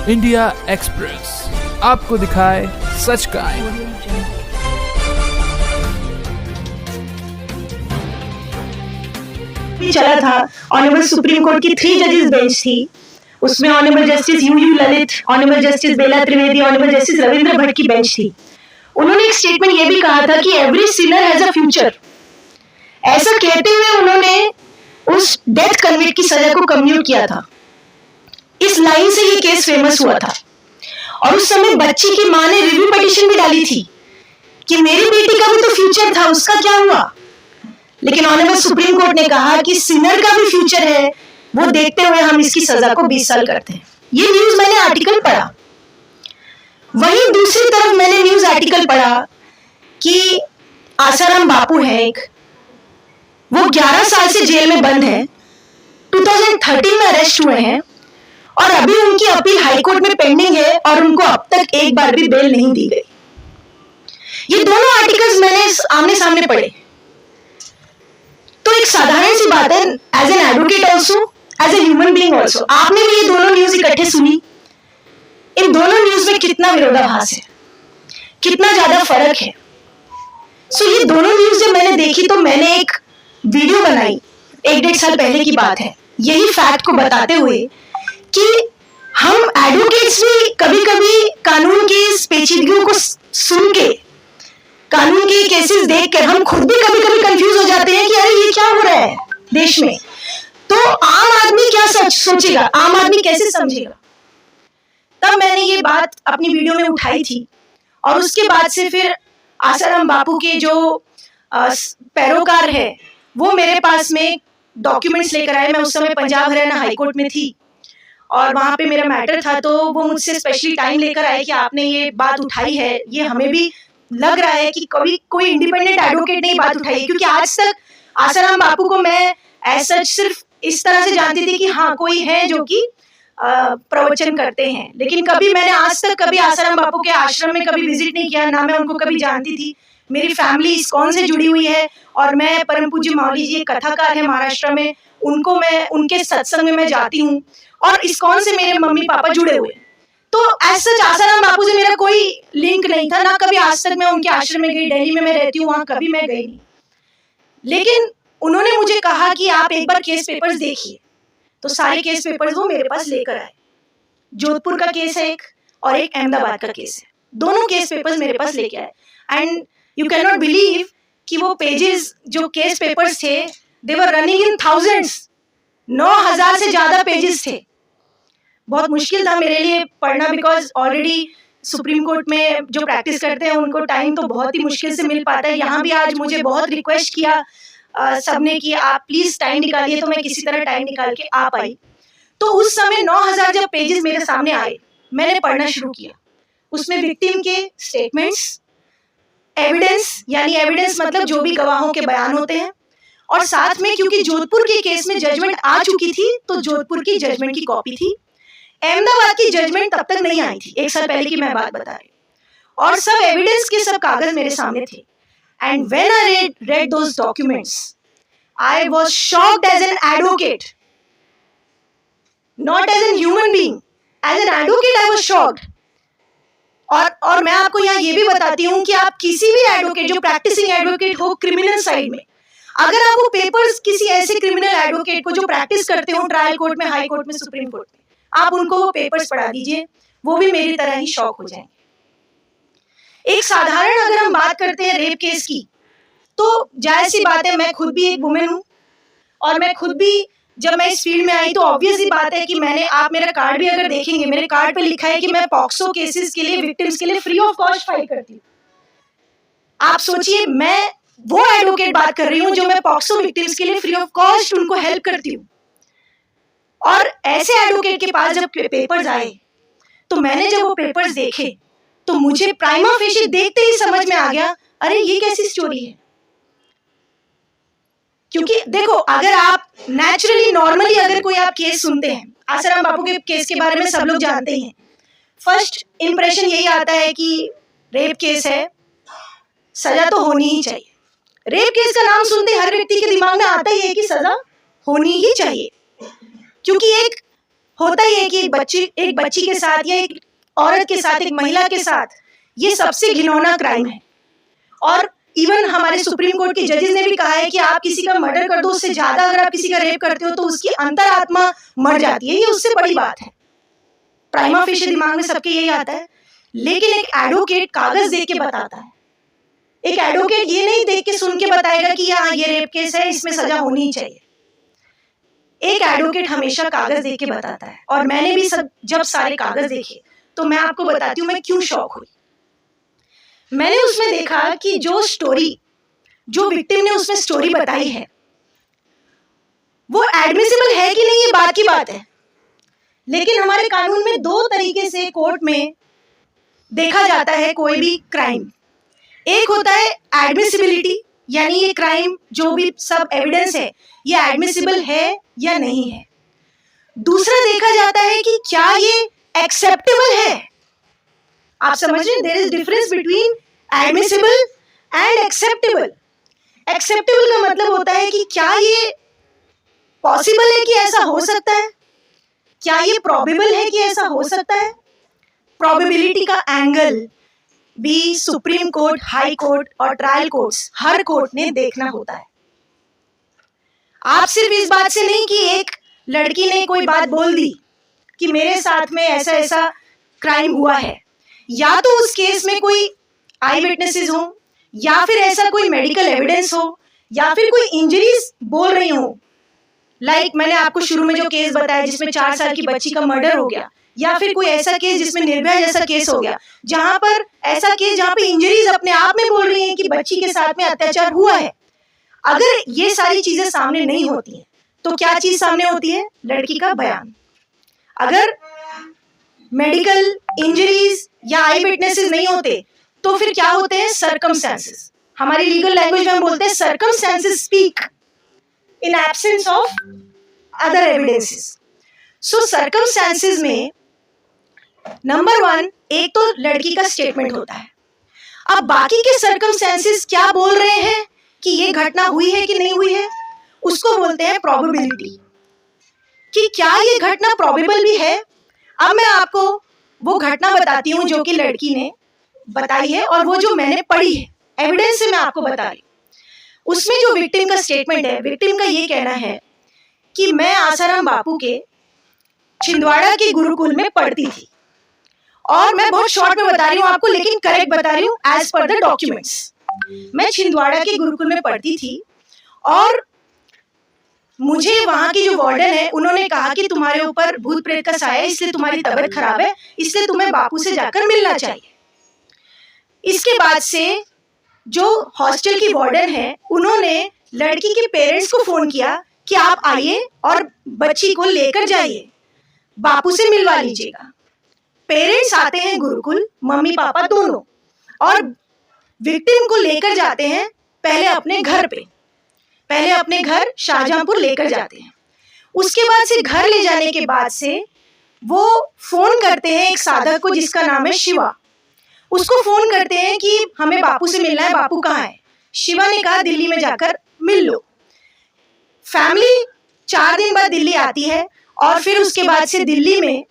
India express आपको दिखाए सच का चला था। ऑनरेबल सुप्रीम कोर्ट की 3 जजेस बेंच थी। उसमें honourable justice U Lalit, honourable justice Bela Trivedi, honourable justice Ravindra Bhat की बेंच थी। उन्होंने एक स्टेटमेंट ये भी कहा था कि every Sinner has a future. ऐसा कहते हुए उन्होंने उस डेथ कन्विक्ट की सजा को कम्यूट किया था। इस लाइन से ये केस फेमस हुआ था। और उस समय बच्ची की मां ने रिव्यू पिटीशन भी डाली थी कि मेरी बेटी का भी तो फ्यूचर था, उसका क्या हुआ। लेकिन ऑनरेबल सुप्रीम कोर्ट ने कहा कि सिनर का भी फ्यूचर है, वो देखते हुए हम इसकी सजा को 20 साल करते हैं। ये न्यूज मैंने आर्टिकल पढ़ा। वहीं दूसरी तरफ मैंने न्यूज आर्टिकल पढ़ा कि आसाराम बापू है एक, वो 11 साल से जेल में बंद है, 2013 में अरेस्ट हुए हैं और अभी उनकी अपील हाईकोर्ट में पेंडिंग है और उनको अब तक एक बार भी बेल नहीं दी गई। ये दोनों आर्टिकल्स मैंने आमने सामने पढ़े। तो एक साधारण सी बात है, as an advocate also, as a human being also, आपने भी ये दोनों न्यूज इकट्ठे सुनी। इन दोनों न्यूज में कितना विरोधाभास है, कितना ज्यादा फर्क है। सो ये दोनों न्यूज जब मैंने देखी तो मैंने एक वीडियो बनाई, 1-1.5 साल पहले की बात है, यही फैक्ट को बताते हुए कि हम एडवोकेट्स भी कभी कभी कानून की पेचीदगियों को सुन के, कानून के केसेस देखकर हम खुद भी कभी कभी कंफ्यूज हो जाते हैं कि अरे ये क्या हो रहा है देश में। तो आम आदमी क्या सोचेगा, आम आदमी कैसे समझेगा। तब मैंने ये बात अपनी वीडियो में उठाई थी और उसके बाद से फिर आसाराम बापू के जो पैरोकार है वो मेरे पास में डॉक्यूमेंट्स लेकर आए। मैं उस समय पंजाब हरियाणा हाईकोर्ट में थी और वहां पे मेरा मैटर था, तो वो मुझसे स्पेशली टाइम लेकर आए कि आपने ये बात उठाई है। ये हमें भी लग रहा है कि कभी कोई इंडिपेंडेंट एडवोकेट ने बात उठाई है, क्योंकि आज तक आसाराम बापू को मैं ऐसा सिर्फ इस तरह से जानती थी कि हाँ कोई है जो कि प्रवचन करते हैं, लेकिन कभी मैंने आज तक कभी आसाराम बापू के आश्रम में कभी विजिट नहीं किया, ना मैं उनको कभी जानती थी। मेरी फैमिली इस्कॉन से जुड़ी हुई है और मैं परम पूज्य माऊली जी कथाकार है महाराष्ट्र में, उनको मैं उनके सत्संग में मैं जाती हूँ और इस्कॉन से मेरे मम्मी पापा जुड़े हुए। तो ऐसा आसाराम बापू से मेरा कोई लिंक नहीं था, ना कभी आज तक मैं उनके आश्रम में गई। दिल्ली में मैं रहती हूँ, वहां कभी मैं गई नहीं। लेकिन उन्होंने मुझे कहा कि आप एक बार केस पेपर्स देखिए, तो सारे केस पेपर्स वो मेरे पास लेकर आए। जोधपुर का केस है एक और एक अहमदाबाद का केस है, दोनों केस पेपर्स मेरे पास लेके आए। And you can not believe कि वो पेजेस जो केस पेपर्स थे, दे वर रनिंग इन थाउजेंड्स, 9,000 से ज्यादा पेजेस थे। बहुत मुश्किल था मेरे लिए पढ़ना, बिकॉज ऑलरेडी सुप्रीम कोर्ट में जो प्रैक्टिस करते हैं उनको टाइम तो बहुत ही मुश्किल से मिल पाता है। यहाँ भी आज मुझे बहुत रिक्वेस्ट किया सबने कि आप प्लीज टाइम निकालिए, तो मैं किसी तरह टाइम निकाल के आ पाई। तो उस समय 9,000 जब पेजेस मेरे सामने आए, मैंने पढ़ना शुरू किया। उसमें विक्टिम के स्टेटमेंट्स, एविडेंस, यानी एविडेंस मतलब जो भी गवाहों के बयान होते हैं, और साथ में क्योंकि जोधपुर के केस में जजमेंट आ चुकी थी तो जोधपुर की जजमेंट की कॉपी थी। अहमदाबाद की जजमेंट तब तक नहीं आई थी, 1 साल पहले की मैं बात बता रही हूँ। और सब एविडेंस के सब कागज मेरे सामने थे। And when I read those documents, I was shocked as an advocate, not as a human being. As an advocate, I was shocked. और मैं आपको यहाँ ये भी बताती हूँ कि आप किसी भी एडवोकेट जो प्रैक्टिसिंग एडवोकेट हो क्रिमिनल साइड में, अगर आप वो पेपर्स किसी ऐसे क्रिमिनल एडवोकेट को जो प्रैक्टिस करते हो ट्रायल कोर्ट में, हाई कोर्ट में, सुप्रीम कोर्ट में, आप उनको वो पेपर्स पढ़ा दीजिए, वो भी मेरी तरह ही शॉक हो जाएंगे। एक साधारण अगर हम बात करते हैं रेप केस की, तो जायज सी बात है, मैं खुद भी एक वुमेन हूँ और मैं खुद भी जब मैं इस फील्ड में आई तो ऑब्वियस ही बात है कि मैंने, आप मेरा कार्ड भी अगर देखेंगे, मेरे कार्ड पे लिखा है कि मैं पॉक्सो केसेस के लिए, विक्टिम्स के लिए फ्री ऑफ कॉस्ट फाइट करती हूँ। आप सोचिए, मैं वो एडवोकेट बात कर रही हूँ जो मैं पॉक्सो विक्टिम्स के लिए फ्री ऑफ कॉस्ट उनको हेल्प करती हूँ। और ऐसे एडवोकेट के पास जब पेपर्स आए तो मैंने जब वो पेपर्स देखे तो मुझे प्राइमा फेशी देखते ही समझ में आ गया, अरे ये कैसी स्टोरी है। क्योंकि देखो, अगर आप नेचुरली नॉर्मली अगर कोई आप केस सुनते हैं, आसाराम बापू के केस के बारे में सब लोग जानते हैं, फर्स्ट इंप्रेशन यही आता है कि रेप केस है, सजा तो होनी ही चाहिए। रेप केस का नाम सुनते हर व्यक्ति के दिमाग में आता ही है कि सजा होनी ही चाहिए, क्योंकि एक होता ही है कि एक बच्ची के साथ या एक औरत के साथ, एक महिला के साथ ये सबसे घिनौना क्राइम है। और इवन हमारे सुप्रीम कोर्ट के जजेस ने भी कहा है कि आप किसी का मर्डर कर दो, उससे ज्यादा अगर आप किसी का रेप करते हो तो उसकी अंतरात्मा मर जाती है, ये उससे बड़ी बात है। प्राइमा फेशी दिमाग में सबके यही आता है, लेकिन एक एडवोकेट कागज देख के बताता है। एक एडवोकेट ये नहीं देख के सुन के बताएगा कि हाँ ये रेप केस है, इसमें सजा होनी ही चाहिए। एक एडवोकेट हमेशा कागज देख के बताता है। और मैंने भी जब सारे कागज देखे तो मैं आपको बताती हूँ मैं क्यों शॉक हुई। मैंने उसमें देखा कि जो विक्टिम ने उसमें स्टोरी बताई है वो एडमिसिबल है कि नहीं ये बात की बात है, लेकिन हमारे कानून में दो तरीके से कोर्ट में देखा जाता है कोई भी क्राइम। एक होता है एडमिसिबिलिटी, यानी ये क्राइम जो भी सब एविडेंस है ये एडमिसिबल है या नहीं है। दूसरा देखा जाता है कि क्या ये एक्सेप्टेबल है। आप समझ रहे हैं, there is difference between admissible and acceptable. Acceptable का मतलब होता है कि क्या ये पॉसिबल है कि ऐसा हो सकता है, क्या ये प्रोबेबल है कि ऐसा हो सकता है। प्रोबेबिलिटी का एंगल भी सुप्रीम कोर्ट, हाई कोर्ट और ट्रायल कोर्ट्स हर कोर्ट ने देखना होता है। आप सिर्फ इस बात से नहीं कि एक लड़की ने कोई बात बोल दी कि मेरे साथ में ऐसा ऐसा क्राइम हुआ है, या तो उस केस में कोई आई विटनेसेस हो, या फिर ऐसा कोई मेडिकल एविडेंस हो, या फिर कोई इंजरीज बोल रही हो। लाइक मैंने आपको शुरू में जो केस बताया जिसमें 4 साल की बच्ची का मर्डर हो गया, या फिर कोई ऐसा केस जिसमें निर्भया जैसा केस हो गया, जहां पर ऐसा केस जहां पे इंजरीज अपने आप में बोल रही हैं कि बच्ची के साथ में अत्याचार हुआ है। अगर ये सारी चीजें सामने नहीं होती हैं तो क्या चीज सामने होती है? लड़की का बयान। अगर मेडिकल इंजरीज या आई विटनेसेस नहीं होते तो फिर क्या होते हैं? सर्कमस्टेंसेस। हमारी लीगल लैंग्वेज में हम बोलते हैं circumstances speak in absence of other evidences. So circumstances में नंबर 1 एक तो लड़की का स्टेटमेंट होता है। अब बाकी के सर्कमस्टेंसेस क्या बोल रहे हैं कि ये घटना हुई है कि नहीं हुई है, उसको बोलते हैं प्रोबेबिलिटी, कि क्या ये घटना प्रोबेबल भी है। अब मैं आपको वो घटना बताती हूँ जो कि लड़की ने बताई है और वो जो मैंने पढ़ी है, एविडेंस से मैं आपको बता रही हूँ। उसमें जो विक्टिम का स्टेटमेंट है, विक्टिम का ये कहना है कि मैं आसाराम बापू के छिंदवाड़ा के गुरुकुल में पढ़ती थी। और मैं बहुत शॉर्ट में बता रही हूँ आपको, लेकिन करेक्ट बता रही हूँ एज पर द डॉक्यूमेंट्स। मैं छिंदवाड़ा के गुरुकुल में पढ़ती थी और मुझे वहां की जो वार्डन है उन्होंने कहा कि तुम्हारे ऊपर भूत प्रेत का साया है, इसलिए तुम्हारी तबीयत खराब है, इसलिए तुम्हें बापू से जाकर मिलना चाहिए। इसके बाद से जो हॉस्टल की वार्डन है उन्होंने लड़की के पेरेंट्स को फोन किया कि आप आइए और बच्ची को लेकर जाइए, बापू से मिलवा लीजिएगा। पेरेंट्स आते हैं गुरुकुल, मम्मी पापा दोनों, और विक्टिम को लेकर जाते हैं पहले अपने घर शाहजहांपुर लेकर जाते हैं। उसके बाद से घर ले जाने के बाद से वो फोन करते हैं एक साधक को जिसका नाम है शिवा। उसको फोन करते हैं कि हमें बापू से मिलना है, बापू कहाँ है। शिवा ने कहा दिल्ली में जाकर मिल लो। फैमिली 4 दिन बाद दिल्ली आती है और फिर उसके बाद से दिल्ली में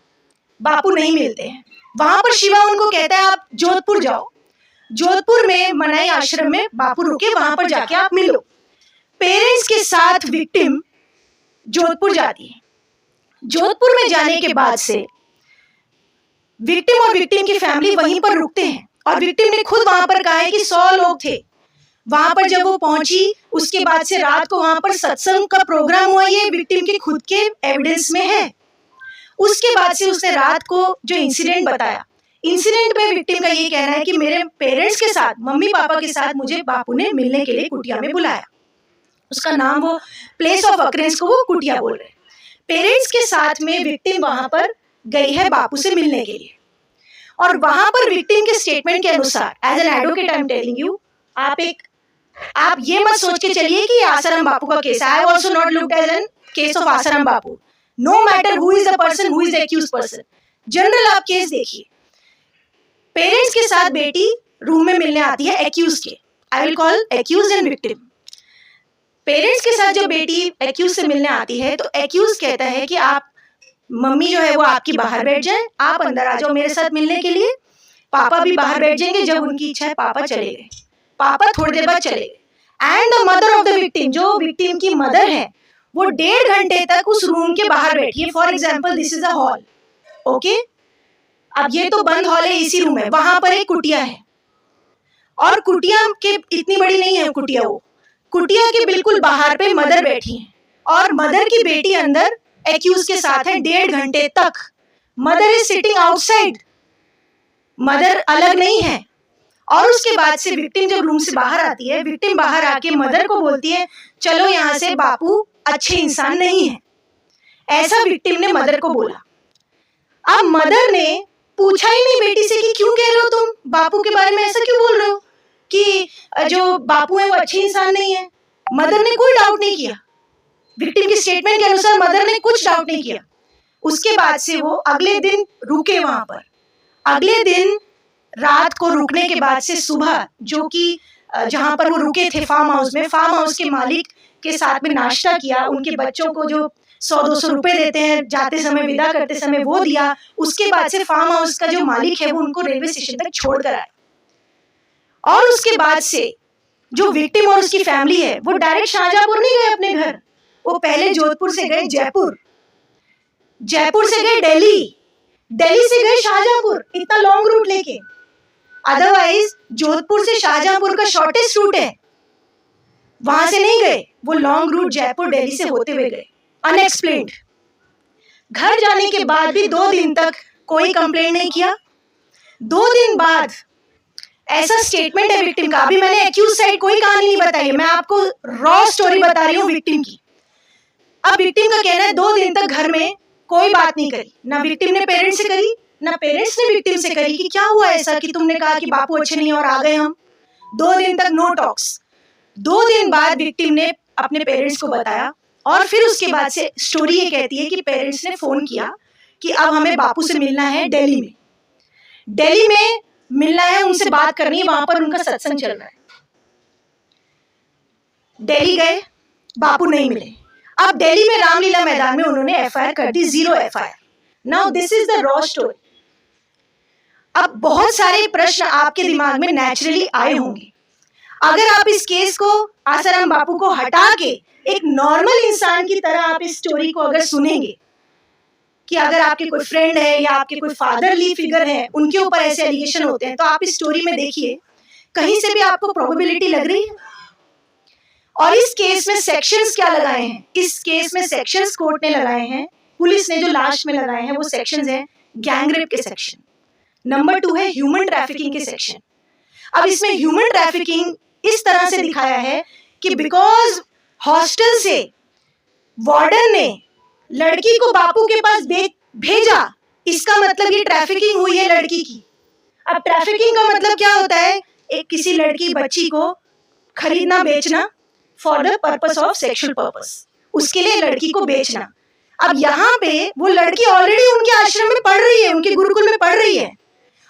बापू नहीं मिलते हैं। वहां पर शिवा उनको कहता है आप जोधपुर जाओ। जोधपुर में मनाई आश्रम में बापू रुके, वहां पर जाके आप मिलो। पेरेंट्स के साथ विक्टिम जोधपुर जाती है। जोधपुर में जाने के बाद से विक्टिम और विक्टिम की फैमिली वहीं पर रुकते हैं और विक्टिम ने खुद वहां पर कहा है कि 100 लोग थे वहां पर। जब वो पहुंची उसके बाद से रात को वहां पर सत्संग का प्रोग्राम हुआ, ये विक्टिम के खुद के एविडेंस में है। उसके बाद से उसने रात को जो इंसिडेंट बताया, इंसिडेंट में विक्टिम का ये कहना है कि मेरे पेरेंट्स के साथ, मम्मी पापा के साथ मुझे बापू ने मिलने के लिए कुटिया में बुलाया। उसका नाम, वो प्लेस ऑफ अकरेंस को वो कुटिया बोल रहे हैं। पेरेंट्स के साथ में विक्टिम वहां पर गई है बापू से मिलने के लिए, और वहां पर विक्टिम के स्टेटमेंट के अनुसार, as an advocate I am telling you, आप ये मत सोच के चलिए कि आसाराम बापू का केस है। I also not looked as an case of Asaram Bapu. No matter who is the person, who is the accused person, general आप केस देखिए। पेरेंट्स के साथ बेटी रूम में मिलने आती है एक्यूज्ड के, I will call accused and victim. Parents के साथ जब बेटी एक्यूज से मिलने आती है तो एक्यूज कहता है कि आप मम्मी जो है वो आपकी बाहर बैठ जाए, आप अंदर आ जाओ मेरे साथ मिलने के लिए। पापा भी बाहर बैठ जाएंगे, जब उनकी इच्छा है पापा चले गए, पापा थोड़ी देर बाद चले गए। And the mother of the victim, जो विक्टिम की मदर है, वो 1.5 घंटे तक उस रूम के बाहर बैठी है। For example this is a hall, okay, अब ये तो बंद हॉल है, इसी रूम है, वहां पर एक कुटिया है, और कुटिया के इतनी बड़ी नहीं है कुटिया, वो कुटिया के बिल्कुल बाहर पे मदर बैठी है, और मदर की बेटी अंदर एक्यूज के साथ है 1.5 घंटे तक। Mother is sitting outside, mother अलग नहीं है। और उसके बाद से विक्टिम जब रूम से बाहर आती है, विक्टिम बाहर आके मदर को बोलती है चलो यहाँ से, बापू अच्छे इंसान नहीं है, ऐसा विक्टिम ने मदर को बोला। अब मदर ने पूछा ही नहीं बेटी से कि क्यों कह रहे हो तुम बापू के बारे में, ऐसा क्यों बोल रहे हो कि जो बापू है वो अच्छे इंसान नहीं है। मदर ने कोई डाउट नहीं किया, विक्टिम की स्टेटमेंट के अनुसार मदर ने कुछ डाउट नहीं किया। उसके बाद से वो अगले दिन रुके वहां पर। अगले दिन रात को रुकने के बाद से सुबह, जो कि जहां पर वो रुके थे फार्म हाउस में, फार्म हाउस के मालिक के साथ में नाश्ता किया, उनके बच्चों को जो 100-200 रुपए देते हैं जाते समय, विदा करते समय, वो दिया। उसके बाद से फार्म हाउस का जो मालिक है वो उनको रेलवे स्टेशन तक छोड़ कर आए। और उसके बाद से जो विक्टिम और उसकी फैमिली है वो डायरेक्ट शाहजहांपुर नहीं गए अपने घर, वो पहले जोधपुर से गए जयपुर, जयपुर से गए दिल्ली, दिल्ली से गए शाहजहांपुर, इतना लॉन्ग रूट लेके। अदरवाइज जोधपुर से शाहजहांपुर का शॉर्टेस्ट रूट है, वहां से नहीं गए, वो लॉन्ग रूट जयपुर दिल्ली से होते हुए गए अनएक्सप्लेन्ड। घर जाने के बाद भी 2 दिन तक कोई कंप्लेंट नहीं किया। 2 दिन बाद ऐसा स्टेटमेंट है विक्टिम का। अभी मैंने एक्यूज साइड कोई कहानी नहीं बताई है, मैं आपको रॉ स्टोरी बता रही हूँ विक्टिम की। अब विक्टिम का कहना है 2 दिन तक घर में कोई बात नहीं करी, ना विक्टिम ने पेरेंट्स से करी, ना पेरेंट्स ने विक्टिम से करी कि क्या हुआ ऐसा कि तुमने कहा कि बापू अच्छे नहीं और आ गए हम। 2 दिन तक नो टॉक्स। 2 दिन बाद विक्टिम ने अपने पेरेंट्स को बताया, और फिर उसके बाद से स्टोरी ये कहती है कि पेरेंट्स ने फोन किया कि अब हमें बापू से मिलना है दिल्ली में, दिल्ली में मिलना है, उनसे बात करनी है, वहां पर उनका सत्संग चल रहा है। दिल्ली गए, बापू नहीं मिले। अब दिल्ली में रामलीला मैदान में उन्होंने एफआईआर कर दी, 0 FIR. Now this is the raw story. अब बहुत सारे प्रश्न आपके दिमाग में नेचुरली आए होंगे। अगर आप इस केस को, आसाराम बापू को हटा के एक नॉर्मल इंसान की तरह आप इस स्टोरी को अगर सुनेंगे, कि अगर आपके कोई फ्रेंड है या आपके कोई फादरली फिगर है, उनके ऊपर ऐसे एलिगेशन होते हैं, तो आप इस स्टोरी में देखिए कहीं से भी आपको प्रोबेबिलिटी लग रही है। और इस केस में सेक्शंस क्या लगाए हैं, इस केस में सेक्शंस कोर्ट ने लगाए हैं, पुलिस ने जो लास्ट में लगाए हैं वो सेक्शंस हैं गैंगरेप के सेक्शन, नंबर 2 है ह्यूमन ट्रैफिकिंग के सेक्शन। अब इसमें ह्यूमन ट्रैफिकिंग इस तरह से दिखाया है कि बिकॉज हॉस्टल से वार्डन ने लड़की को बापू के पास भेजा, इसका मतलब ये ट्रैफिकिंग हुई है लड़की की। अब ट्रैफिकिंग का मतलब क्या होता है, एक किसी लड़की बच्ची को खरीदना बेचना for the purpose of sexual purpose, उसके लिए लड़की को बेचना। अब यहाँ पे वो लड़की ऑलरेडी उनके आश्रम में पढ़ रही है, उनके गुरुकुल में पढ़ रही है,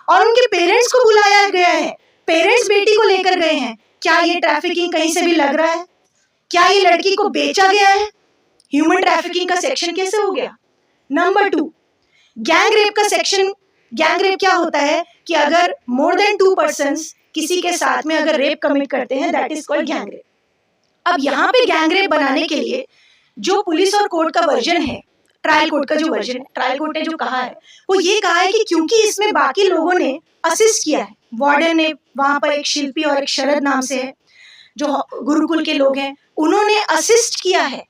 और उनके पेरेंट्स को बुलाया गया है, पेरेंट्स बेटी को लेकर गए हैं। क्या ये ट्रैफिकिंग कहीं से भी लग रहा है? क्या ये लड़की को बेचा गया है? ह्यूमन ट्रैफिकिंग का सेक्शन कैसे हो गया? नंबर 2, गैंग रेप का सेक्शन। गैंग रेप क्या होता है कि अगर मोर देन 2 पर्सन्स किसी के साथ में अगर रेप कमिट करते हैं, that is called gang rape. अब यहाँ पे गैंग रेप बनाने के लिए जो पुलिस और कोर्ट का वर्जन है, ट्रायल कोर्ट का जो वर्जन है, ट्रायल कोर्ट ने जो कहा है वो ये कहा है कि क्योंकि इसमें बाकी लोगों ने असिस्ट किया है, वार्डन ने, वहां पर एक शिल्पी और एक शरद नाम से है जो गुरुकुल के लोग हैं, उन्होंने असिस्ट किया है,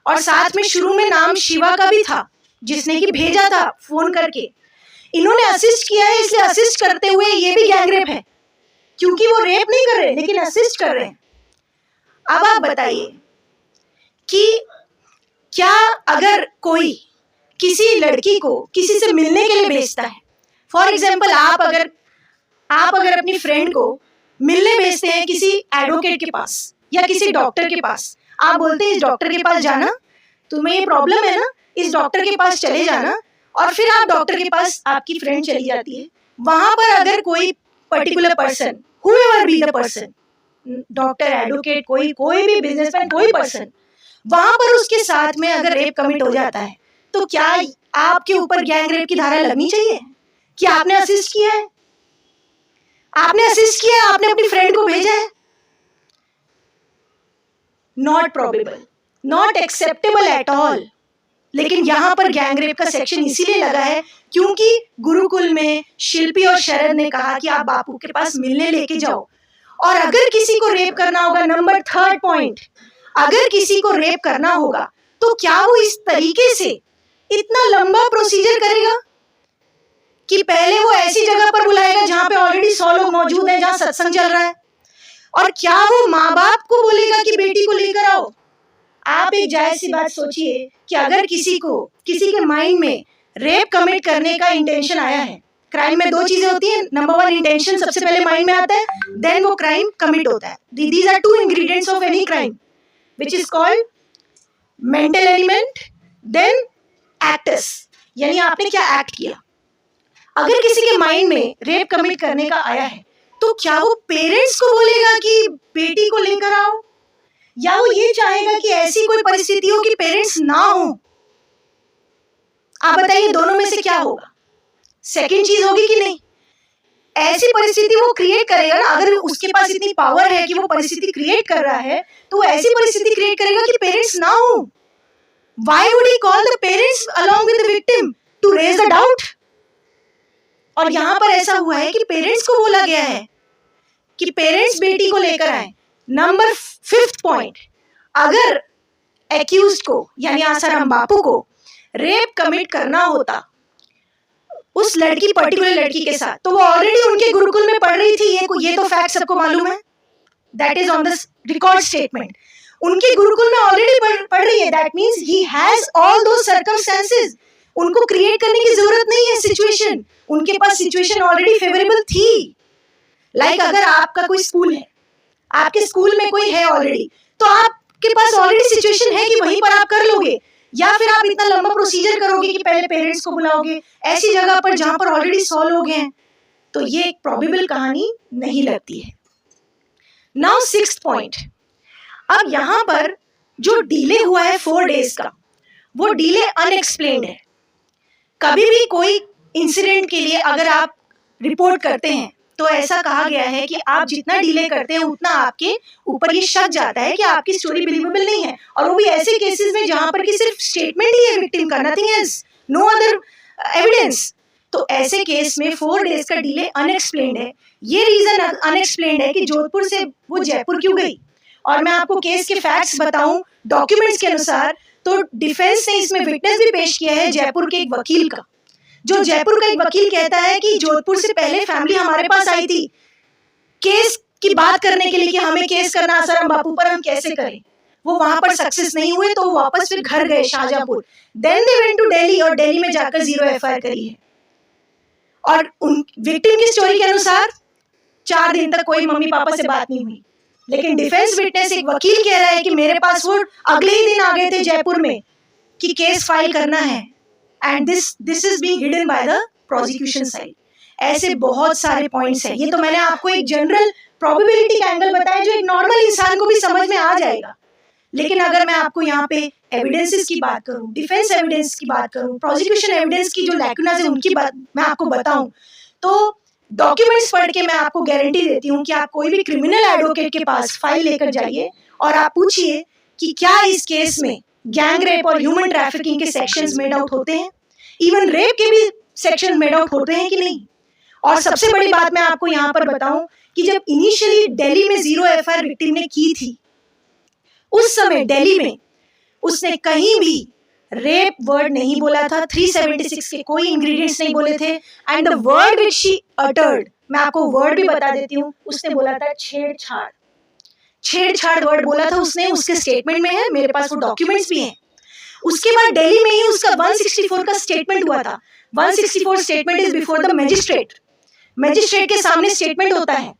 और साथ में शुरू में नाम शिवा का भी था जिसने कि भेजा था फोन करके। इन्होंने असिस्ट किया है, इसलिए असिस्ट करते हुए ये भी गैंग रेप है, क्योंकि वो रेप नहीं कर रहे लेकिन असिस्ट कर रहे हैं। अब आप बताइए कि क्या अगर कोई किसी लड़की को किसी से मिलने के लिए भेजता है, फॉर एग्जाम्पल आप अगर अपनी फ्रेंड को मिलने भेजते हैं किसी एडवोकेट के पास या किसी डॉक्टर के पास, आप बोलते हैं इस डॉक्टर के पास जाना, तुम्हें ये प्रॉब्लम है ना, इस डॉक्टर के पास चले जाना, और फिर आप डॉक्टर के पास आपकी फ्रेंड चली जाती है। वहां पर अगर कोई particular person, whoever be the person, doctor, advocate, कोई भी बिजनेसमैन, कोई पर्सन, वहां पर उसके साथ में अगर रेप कमिट हो जाता है, तो क्या आपके ऊपर गैंग रेप की धारा लगनी चाहिए कि आपने असिस्ट किया है, आपने असिस्ट किया है, आपने अपनी फ्रेंड को भेजा है? Not probable, not acceptable at all. लेकिन यहाँ पर गैंग रेप का सेक्शन इसीलिए लगा है क्योंकि गुरुकुल में शिल्पी और शरद ने कहा कि आप बापू के पास मिलने लेके जाओ, और अगर किसी को रेप करना होगा, नंबर 3 पॉइंट, अगर किसी को रेप करना होगा तो क्या वो इस तरीके से इतना लंबा प्रोसीजर करेगा कि पहले वो ऐसी जगह पर बुलाएगा जहां पे ऑलरेडी 100 लोग मौजूद हैं, जहां सत्संग चल रहा है, और क्या वो माँ बाप को बोलेगा कि बेटी को लेकर आओ? आप एक जायज सी बात सोचिए कि अगर किसी के माइंड में रेप कमिट करने का इंटेंशन आया है, क्राइम में 2 चीजें होती हैं, नंबर 1 इंटेंशन सबसे पहले माइंड में आता है, देन वो क्राइम कमिट होता है। These are 2 ingredients of any crime which is called mental element, then actus, यानी आपने क्या एक्ट किया। अगर किसी के माइंड में रेप कमिट करने का आया है तो क्या वो पेरेंट्स को बोलेगा कि बेटी को लेकर आओ, या वो ये चाहेगा कि ऐसी कोई परिस्थिति हो कि पेरेंट्स ना हो? आप बताइए दोनों में से क्या होगा? सेकंड चीज होगी कि नहीं? ऐसी परिस्थिति वो क्रिएट करेगा ना, अगर उसके पास इतनी पावर है कि वो परिस्थिति क्रिएट कर रहा है तो वो ऐसी परिस्थिति क्रिएट करेगा कि पेरेंट्स ना हो। Why would he call the parents along with the victim to raise the doubt? और यहाँ पर ऐसा हुआ है कि पेरेंट्स को बोला गया है कि पेरेंट्स बेटी को लेकर आए। नंबर 5 पॉइंट, अगर एक्यूज्ड को यानी आसाराम बापू को रेप कमिट करना होता उस लड़की, पर्टिकुलर लड़की के साथ, तो वो ऑलरेडी उनके गुरुकुल में पढ़ रही थी, ये तो फैक्ट सबको मालूम है, that is on the record statement. उनके गुरुकुल में ऑलरेडी पढ़ रही है, that means he has all those circumstances. उनको क्रिएट करने की जरूरत नहीं है सिचुएशन, उनके पास सिचुएशन ऑलरेडी फेवरेबल थी। लाइक अगर आपका कोई स्कूल है, आपके स्कूल में कोई है ऑलरेडी, तो आपके पास ऑलरेडी सिचुएशन है कि वहीं पर आप कर लोगे, या फिर आप इतना लंबा प्रोसीजर करोगे कि पहले पेरेंट्स को बुलाओगे ऐसी जगह पर जहां पर ऑलरेडी 100 लोग हैं? तो ये एक प्रोबेबल कहानी नहीं लगती है। नाउ 6th पॉइंट, अब यहाँ पर जो डिले हुआ है 4 डेज का, वो डिले अनएक्सप्लेन्ड है। कभी भी कोई इंसिडेंट के लिए अगर आप रिपोर्ट करते हैं तो ऐसा कहा गया है कि आप जितना डिले करते हैं उतना आपके ऊपर ये शक जाता है कि आपकी स्टोरी बिलीवेबल नहीं है, और वो भी ऐसे केसेस में जहां पर कि सिर्फ स्टेटमेंट ही है विक्टिम का, nothing else, no other evidence. तो ऐसे केस में 4 डेज का डिले अनएक्सप्लेन्ड है। ये रीजन अनएक्सप्लेन्ड है कि जोधपुर से वो जयपुर क्यों गई। और मैं आपको केस के फैक्ट्स बताऊं डॉक्यूमेंट्स के अनुसार, तो डिफेंस ने इसमें विटनेस भी पेश किया है जयपुर के एक वकील का, जो जयपुर का एक वकील कहता है कि जोधपुर से पहले फैमिली हमारे पास आई थी केस की बात करने के लिए कि हमें केस करना आसाराम बापू पर, हम कैसे करें। वो वहां पर सक्सेस नहीं हुए तो वापस फिर घर गए Shahjahanpur, then they went to Delhi, और दिल्ली में जाकर 0 एफआईआर करी है। और उन विक्टिम की स्टोरी के अनुसार 4 दिन तक कोई मम्मी पापा से बात नहीं हुई, लेकिन डिफेंस विटनेस एक वकील कह रहा है कि मेरे पास वो अगले ही दिन आ गए थे जयपुर में कि केस फाइल करना है, and this is being hidden by the prosecution side. ऐसे बहुत सारे पॉइंट्स हैं। ये तो मैंने आपको एक जनरल प्रोबेबिलिटी का एंगल बताया जो एक नॉर्मल इंसान को भी समझ में आ जाएगा, लेकिन अगर मैं आपको यहाँ पे एविडेंसेस की बात करूँ, डिफेंस एविडेंस की बात करूँ, प्रोसिक्यूशन एविडेंस की जो लैकुनास है उनकी बात मैं आपको बताऊं, तो डॉक्यूमेंट्स पढ़ के मैं आपको गारंटी देती हूँ कि आप कोई भी क्रिमिनल एडवोकेट के पास फाइल लेकर जाइए और आप पूछिए कि क्या इस केस में गैंग रेप और ह्यूमन ट्रैफिकिंग के सेक्शंस मेड आउट होते हैं, इवन रेप के भी सेक्शन मेड आउट होते हैं कि नहीं। और सबसे बड़ी बात मैं आपको यहाँ पर बताऊं कि जब इनिशियली दिल्ली में 0 एफआईआर विक्टिम ने की थी, उस समय दिल्ली में उसने कहीं भी रेप वर्ड नहीं बोला था, 376 के कोई इंग्रेडिएंट्स नहीं बोले थे, and the word which she uttered, मैं आपको वर्ड भी बता देती हूँ, उसने बोला था छेड़छाड़। छेड़छाड़ वर्ड बोला था उसने, उसके स्टेटमेंट में है, मेरे पास वो डॉक्यूमेंट्स भी हैं। उसके बाद दिल्ली में ही उसका 164 का स्टेटमेंट हुआ था। 164 statement is before the magistrate, magistrate के सामने स्टेटमेंट होता है,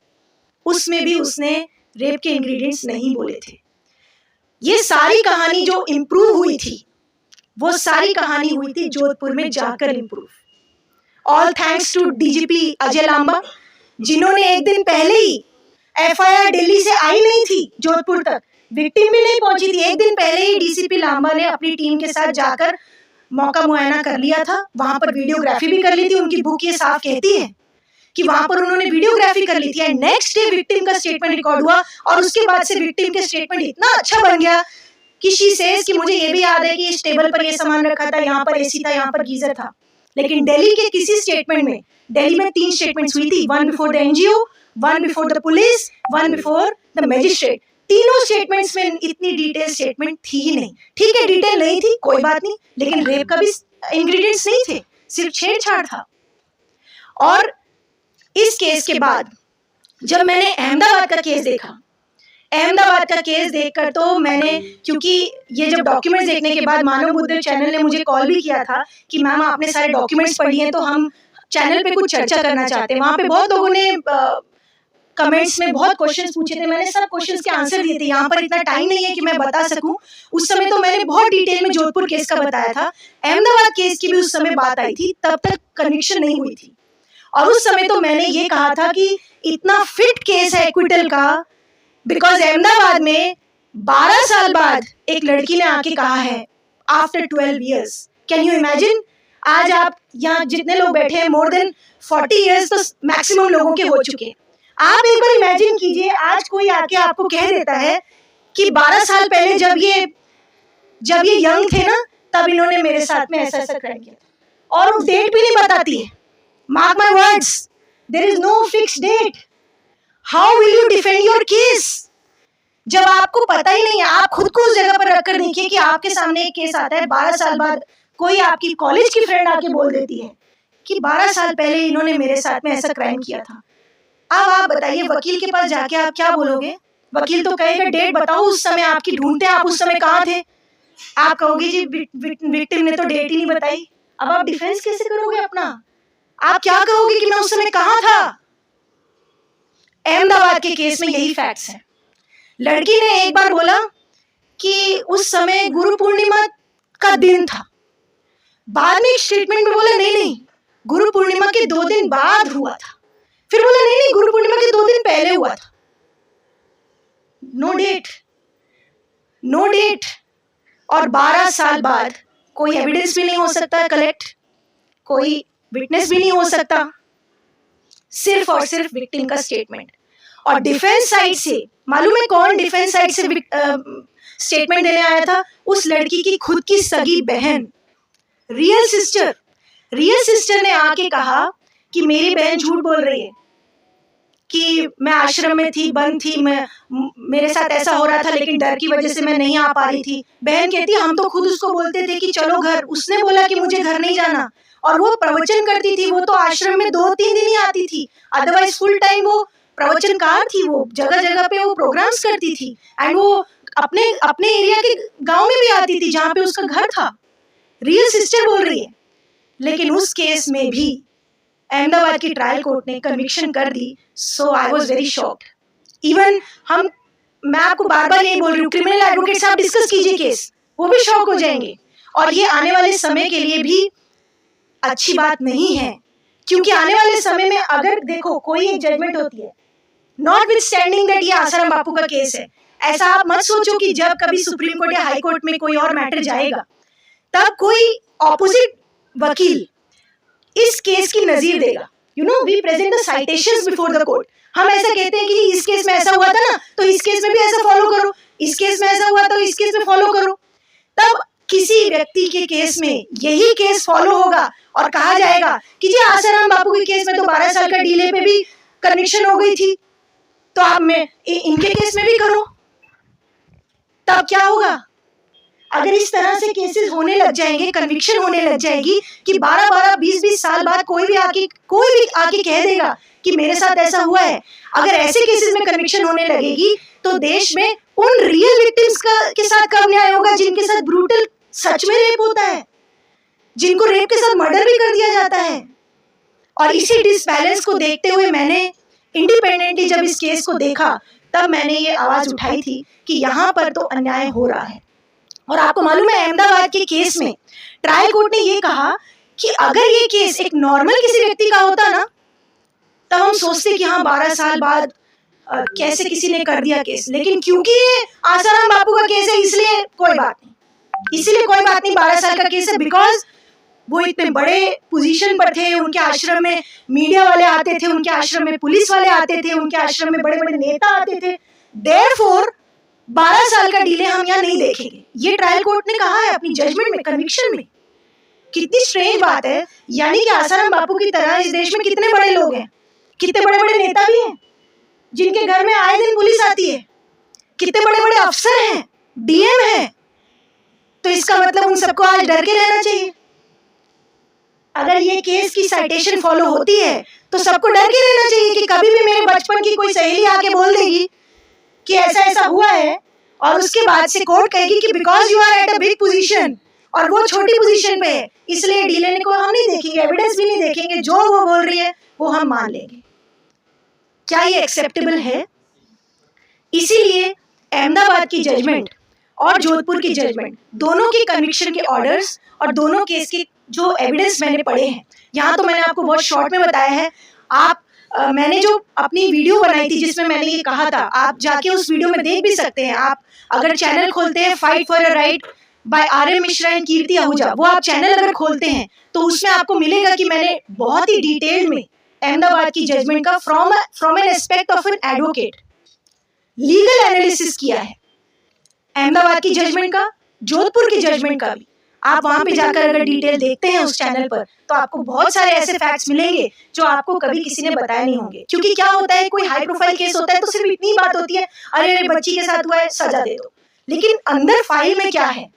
उसमें भी उसने रेप के इंग्रेडिएंट्स नहीं बोले थे। ये सारी कहानी जो इम्प्रूव हुई थी, वो सारी कहानी हुई थी जोधपुर में जाकर improve. All thanks to DGP Ajay Lamba, जिन्होंने एक दिन पहले ही एफआईआर दिल्ली से आई नहीं थी जोधपुर तक, विक्टिम भी नहीं पहुंची थी, एक दिन पहले ही डीसीपी लांबा ने अपनी टीम के साथ जाकर मौका मुआयना कर लिया था, वहां पर वीडियोग्राफी भी कर ली थी। उनकी बुक ये साफ कहती है कि वहां पर उन्होंने वीडियोग्राफी कर ली थी। एंड नेक्स्ट डे विक्टिम का स्टेटमेंट रिकॉर्ड हुआ और उसके बाद से विक्टिम के स्टेटमेंट इतना अच्छा बन गया कि शी सेज कि मुझे ये भी याद है कि इस टेबल पर ये सामान रखा था, यहाँ पर एसी था, यहाँ पर गीजर था। लेकिन दिल्ली के किसी स्टेटमेंट में, दिल्ली में 3 स्टेटमेंट्स हुई थी, 1 before the NGO, 1 before the police, 1 before the magistrate. तीनों स्टेटमेंट्स में इतनी डिटेल स्टेटमेंट थी ही नहीं। ठीक है, डिटेल नहीं थी, कोई बात नहीं, लेकिन रेप का भी इंग्रेडिएंट्स नहीं थे, सिर्फ छेड़छाड़ था। और इस केस के बाद जब मैंने अहमदाबाद का केस देखा, अहमदाबाद का केस देखकर तो मैंने, क्योंकि ये जब डॉक्यूमेंट्स देखने के बाद मानव बुद्धदेव चैनल ने मुझे कॉल भी किया था कि मैम आपने सारे डॉक्यूमेंट्स पढ़ लिए हैं तो हम चैनल पे कुछ चर्चा करना चाहते हैं। वहाँ पे बहुत लोगों ने कमेंट्स में बहुत क्वेश्चंस पूछे थे, मैंने सब क्वेश्चंस के आंसर दिए थे। यहाँ पर इतना टाइम नहीं है कि मैं बता सकूं। उस समय तो मैंने बहुत डिटेल में जोधपुर केस का बताया था, अहमदाबाद केस की भी उस समय बात आई थी, तब तक कन्विक्शन नहीं हुई थी। और उस समय तो मैंने ये कहा था कि इतना फिट केस है एक्विटल का, बिकॉज अहमदाबाद में 12 साल बाद एक लड़की ने आके कहा है after 12 years। Can you imagine? आज आप यहाँ जितने लोग बैठे हैं, मोर देन 40 years तो मैक्सिमम लोगों के हो चुके। आप एक बार इमेजिन कीजिए, आज कोई आके आपको कह देता है कि 12 साल पहले जब ये यंग थे ना, तब इन्होंने मेरे साथ में ऐसा ऐसा क्राइम किया, और वो डेट भी नहीं बताती है। Mark my words, there is no fixed date. How will you defend your case जब आपको पता ही नहीं है? आप खुद को उस जगह पर रखकर देखिए कि आपके सामने एक केस आता है 12 साल बाद, कोई आपकी कॉलेज की फ्रेंड आके बोल देती है कि 12 साल पहले इन्होंने मेरे साथ में ऐसा क्राइम किया था। अब आप बताइए, वकील के पास जाके आप क्या बोलोगे? वकील तो कहेगा डेट बताओ, उस समय आपकी ढूंढते हैं, आप उस समय कहाँ थे? आप कहोगे जी विक्टिम ने तो डेट ही नहीं बताई। अब आप डिफेंस कैसे करोगे अपना? आप क्या कहोगे कि मैं उस समय कहाँ था? अहमदाबाद के केस में यही फैक्ट्स हैं। लड़की ने एक बार बोला कि उस समय गुरु पूर्णिमा का दिन था, बाद में एक स्टेटमेंट में बोला नहीं गुरु पूर्णिमा के 2 दिन बाद हुआ था, फिर बोला नहीं गुरु पूर्णिमा के 2 दिन पहले हुआ था। No date. और 12 साल बाद कोई एविडेंस भी नहीं हो सकता कलेक्ट, कोई विटनेस भी नहीं हो सकता, सिर्फ और सिर्फ विक्टिम का स्टेटमेंट। और डिफेंस साइड से मालूम है कौन डिफेंस साइड से स्टेटमेंट देने आया था? उस लड़की की खुद की सगी बहन, रियल सिस्टर ने आके कहा कि मेरी बहन झूठ बोल रही है कि मैं आश्रम में थी, बंद थी, मेरे साथ ऐसा हो रहा था, लेकिन डर की वजह से मैं नहीं आ पा रही थी। बहन कहती हम तो खुद उसको बोलते थे कि चलो घर, उसने बोला कि मुझे घर नहीं जाना, और वो प्रवचन करती थी। वो तो आश्रम में 2-3 दिन ही आती थी, अदरवाइज फुल टाइम वो प्रवचनकार थी, वो जगह जगह पे वो प्रोग्राम्स करती थी। एंड वो अपने एरिया के गांव में भी आती थी जहाँ पे उसका घर था। रियल सिस्टर बोल रही है। लेकिन उस केस में भी अहमदाबाद की ट्रायल कोर्ट ने कन्विक्शन कर दी। So I was very shocked. Even मैं आपको बार बार यही बोल रही हूँ, क्रिमिनल एडवोकेट साहब डिस्कस कीजिए केस, वो भी शॉक हो जाएंगे। और ये आने वाले समय के लिए भी अच्छी बात नहीं है, क्योंकि आने वाले समय में अगर देखो कोई एक जजमेंट होती है, नॉट विथ स्टैंडिंग दैट ये आसाराम बापू का केस है, ऐसा आप मत सोचो कि जब कभी सुप्रीम कोर्ट या हाई कोर्ट में कोई और मैटर जाएगा तब कोई ऑपोजिट वकील इस केस की नजीर देगा। You know, we present the citations before the court. हम ऐसा कहते हैं कि इस केस में ऐसा हुआ था ना, तो इस केस में भी ऐसा फॉलो करो, इस केस में ऐसा हुआ तो इस केस में फॉलो करो। तब किसी व्यक्ति के केस में यही केस फॉलो होगा और कहा जाएगा कि जी आसाराम बापू के केस में तो 12 साल का डिले पे भी कन्विक्शन हो गई थी, तो आप में इनके केस में भी करो। तब क्या होगा? अगर इस तरह से केसेस होने लग जाएंगे, कन्विक्शन होने लग जाएगी कि 12-12, 20-20 साल बाद कोई भी आके कह देगा कि मेरे साथ ऐसा हुआ है। अगर ऐसे केसेस में कन्विक्शन होने लगेगी तो देश में उन रियल विक्टिम्स के साथ कब न्याय होगा जिनके साथ ब्रूटल सच में रेप होता है, जिनको रेप के साथ मर्डर भी कर दिया जाता है। और इसी डिसबैलेंस को देखते हुए मैंने इंडिपेंडेंटली जब इस केस को देखा, तब मैंने ये आवाज उठाई थी कि यहाँ पर तो अन्याय हो रहा है। और आपको मालूम है, अहमदाबाद के केस में ट्रायल कोर्ट ने ये कहा कि अगर ये केस एक नॉर्मल किसी व्यक्ति का होता ना, तब हम सोचते कि हाँ 12 साल बाद कैसे किसी ने कर दिया केस, लेकिन क्योंकि ये आसाराम बापू का केस है इसलिए कोई बात नहीं। इसीलिए कोई बात नहीं, 12 साल का केस है, बिकॉज वो इतने बड़े पोजीशन पर थे, उनके आश्रम में मीडिया वाले आते थे, उनके आश्रम में पुलिस वाले आते थे, उनके आश्रम में बड़े बड़े नेता आते थे। देयरफॉर 12 साल का डिले हम यहाँ नहीं देखेंगे। ये ट्रायल कोर्ट ने कहा है अपनी जजमेंट में, कन्विक्शन में। कितनी स्ट्रेंज बात है, यानी कि आसाराम बापू की तरह इस देश में कितने बड़े लोग हैं, कितने बड़े बड़े नेता भी हैं जिनके घर में आए दिन पुलिस आती है, कितने बड़े बड़े अफसर हैं, डीएम हैं। तो इसका मतलब उन सबको आज डर के रहना चाहिए। अगर ये केस की साइटेशन फॉलो होती है तो सबको डर के रहना चाहिए कि कभी भी मेरे बचपन की कोई सहेली आके बोल देगी कि ऐसा ऐसा हुआ है, और उसके बाद से कोर्ट कहेगी कि because you are at a big position और वो छोटी पोजीशन पे है, इसलिए डीले को हम नहीं देखेंगे, एविडेंस भी नहीं देखेंगे, जो वो बोल रही है वो हम मान लेंगे। क्या ये एक्सेप्टेबल है? इसीलिए अहमदाबाद की जजमेंट और जोधपुर की जजमेंट, दोनों के कन्विक्शन के ऑर्डर्स और दोनों केस के जो एविडेंस मैंने पढ़े हैं, यहाँ तो मैंने आपको बहुत शॉर्ट में बताया है। आप मैंने जो अपनी वीडियो बनाई थी जिसमें मैंने ये कहा था, आप जाके उस वीडियो में देख भी सकते हैं। आप अगर चैनल खोलते हैं fight for a right by RM Mishra and Kirti Ahuja, वो आप चैनल अगर खोलते हैं तो उसमें आपको मिलेगा कि मैंने बहुत ही डिटेल में अहमदाबाद की जजमेंट का from an aspect of an advocate legal analysis किया है। अहमदाबाद की जजमेंट का, जोधपुर की जजमेंट का भी आप वहां पे जाकर अगर डिटेल देखते हैं उस चैनल पर, तो आपको बहुत सारे ऐसे फैक्ट्स मिलेंगे जो आपको कभी किसी ने बताया नहीं होंगे। क्योंकि क्या होता है, कोई हाई प्रोफाइल केस होता है तो सिर्फ इतनी बात होती है, अरे अरे बच्ची के साथ हुआ है, सजा दे दो। लेकिन अंदर फाइल में क्या है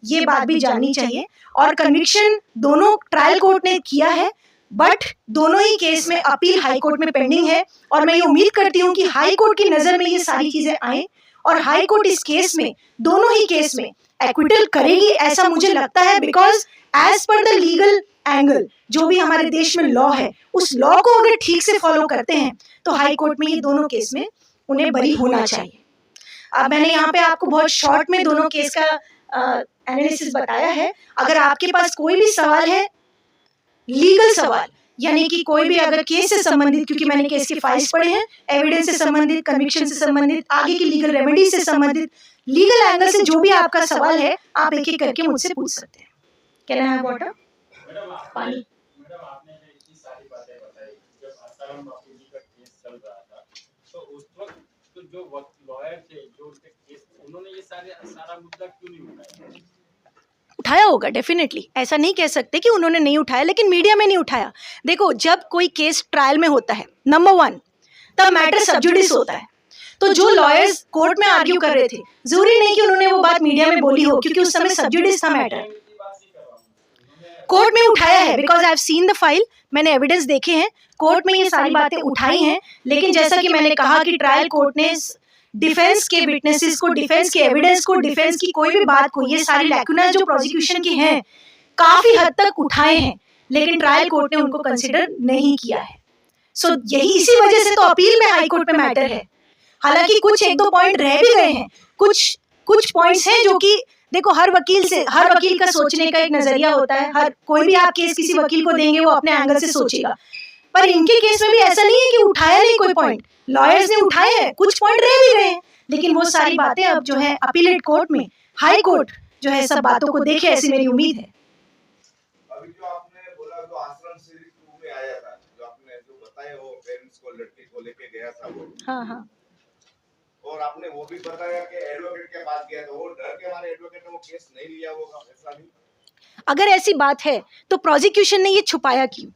ये बात भी जाननी चाहिए। और कन्विक्शन दोनों ट्रायल कोर्ट ने किया है, बट दोनों ही केस में अपील हाई कोर्ट में पेंडिंग है। और मैं ये उम्मीद करती हूँ कि हाई कोर्ट की नजर में ये सारी चीजें आए और हाई कोर्ट इस केस में, दोनों ही केस में एक्विटल करेगी, ऐसा मुझे लगता है। Because as per the legal angle, जो भी हमारे देश में लॉ है, उस लॉ को अगर ठीक से फॉलो करते हैं तो हाई कोर्ट में ये दोनों केस में उन्हें बरी होना चाहिए। अब मैंने यहाँ पे आपको बहुत शॉर्ट में दोनों केस का एनालिसिस बताया है। अगर आपके पास कोई भी सवाल है, लीगल सवाल, यानी कि कोई भी अगर केस से संबंधित, क्योंकि मैंने केस के फाइल्स पढ़े हैं, एविडेंस से संबंधित, कन्विक्शन से संबंधित, आगे की लीगल रेमेडी से संबंधित, लीगल एंगल से जो भी आपका सवाल है, आप एक एक करके मुझसे पूछ सकते हैं। Can I have water? पानी। मैडम, आपने इतनी सारी बातें बताई, जब आसाराम बापू जी का केस चल रहा था तो उस वक्त तो जो लॉयर थे, जो उनके केस, उन्होंने ये सारा मुद्दा क्यों नहीं उठाया? उठाया होगा डेफिनेटली, ऐसा नहीं कह सकते कि उन्होंने नहीं उठाया, लेकिन मीडिया में नहीं उठाया। देखो, जब कोई केस ट्रायल में होता है, नंबर 1, तब मैटर सब जुडिस होता है। तो जो लॉयर्स कोर्ट में आर्ग्यू कर रहे थे, जरूरी नहीं कि उन्होंने वो बात मीडिया में बोली हो, क्योंकि उस समय सब जुडिस था मैटर। कोर्ट में उठाया है, because I have seen the file, मैंने एविडेंस देखे हैं, कोर्ट में ये सारी बातें उठाई हैं। लेकिन जैसा कि मैंने कहा कि ट्रायल कोर्ट ने डिफेंस के विटनेसेस को, डिफेंस के एविडेंस को, डिफेंस की कोई भी बात को, ये सारी लैकुना जो प्रोसिक्यूशन की हैं, काफी हद तक उठाए हैं, लेकिन ट्रायल कोर्ट ने उनको कंसिडर नहीं किया है। सो यही इसी वजह से तो अपील में हाई कोर्ट में मैटर है। हालांकि कुछ 1-2 पॉइंट रह भी गए हैं, कुछ पॉइंट्स हैं जो कि देखो, हर वकील का सोचने का एक नजरिया होता है। हर कोई भी आप केस किसी वकील को देंगे, वो अपने एंगल से सोचेगा। पर इनके केस में भी ऐसा नहीं है कि उठाया नहीं कोई पॉइंट, लॉयर्स ने उठाए हैं, कुछ पॉइंट रह भी गए हैं, लेकिन वो सारी बातें अब जो है अपीलेट कोर्ट में, हाई कोर्ट जो है सब बातों को देखे, ऐसी मेरी उम्मीद है। अभी जो आपने बोला, जो आश्रम सीरीज 2 में आया था, जो आपने जो बताया, वो पेरेंट्स को, लड़की को लेके गया था वो, हाँ, और आपने वो भी बताया कि एडवोकेट के पास गया था, वो डर के हमारे एडवोकेट ने वो केस नहीं लिया होगा, ऐसा नहीं? अगर ऐसी बात है तो प्रोसिक्यूशन ने ये छुपाया क्यों?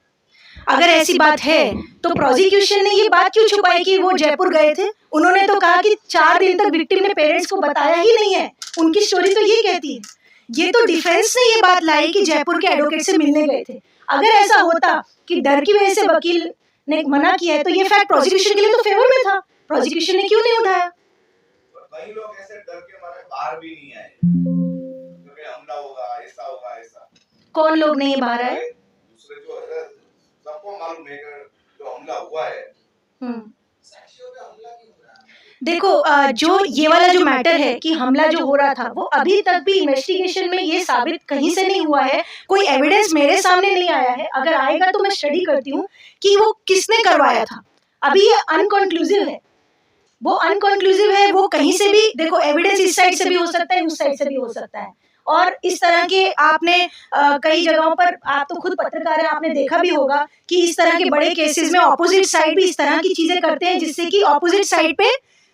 अगर ऐसी बात है तो प्रोसिक्यूशन ने ये बात क्यों छुपाई कि वो जयपुर गए थे? उन्होंने तो कहा कि 4 दिन तक विक्टिम ने पेरेंट्स को बताया ही नहीं है, उनकी स्टोरी तो ये कहती है। ये तो डिफेंस ने ये बात लाई कि जयपुर के एडवोकेट से मिलने गए थे। अगर ऐसा होता कि डर की वजह से वकील ने मना किया है, तो ये फैक्ट प्रोसिक्यूशन के लिए तो फेवर में था, प्रोसिक्यूशन ने क्यों नहीं उठाया? कई लोग ऐसे डर के मारे बाहर भी नहीं आए, क्योंकि हमला होगा, ऐसा होगा, ऐसा। कौन लोग नहीं बाहर आए? दूसरे जो है, सबको मालूम है जो हमला हुआ है। साक्षियों पे हमला क्यों हो रहा है? देखो, जो ये वाला जो मैटर है कि हमला जो हो रहा था, वो अभी तक भी इन्वेस्टिगेशन में ये साबित कहीं से नहीं हुआ है, कोई एविडेंस मेरे सामने नहीं आया है। अगर आएगा तो मैं स्टडी करती हूँ कि वो किसने करवाया था। अभी ये अनकंक्लूसिव है, वो कहीं से भी, देखो एविडेंस इस साइड से भी हो सकता है, उस साइड से भी हो सकता है, और इस तरह के आपने कई जगहों पर, आप तो खुद पत्रकार हैं, आपने देखा भी होगा कि इस तरह के बड़े केसेस में ऑपोजिट साइड भी इस तरह की चीजें करते हैं जिससे कि ऑपोजिट साइड पे